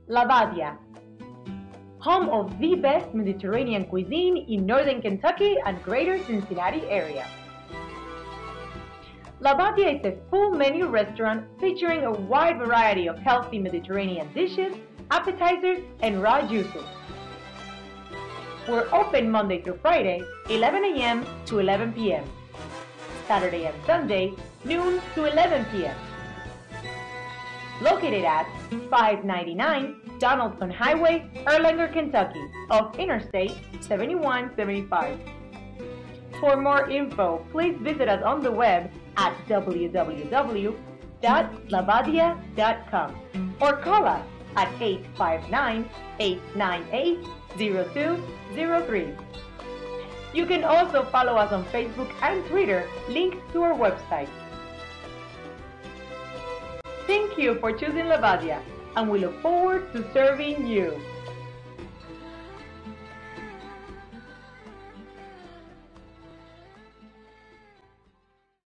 LaBadiya, home of the best Mediterranean cuisine in northern Kentucky and greater Cincinnati area. LaBadiya is a full menu restaurant featuring a wide variety of healthy Mediterranean dishes, appetizers, and raw juices. We're open Monday through Friday, 11 a.m. to 11 p.m. Saturday and Sunday, noon to 11 p.m. Located at 599 Donaldson Highway, Erlanger, Kentucky, off Interstate 7175. For more info, please visit us on the web at www.labadiya.com or call us at 859-898-0203. You can also follow us on Facebook and Twitter, linked to our website. Thank you for choosing LaBadiya, and we look forward to serving you.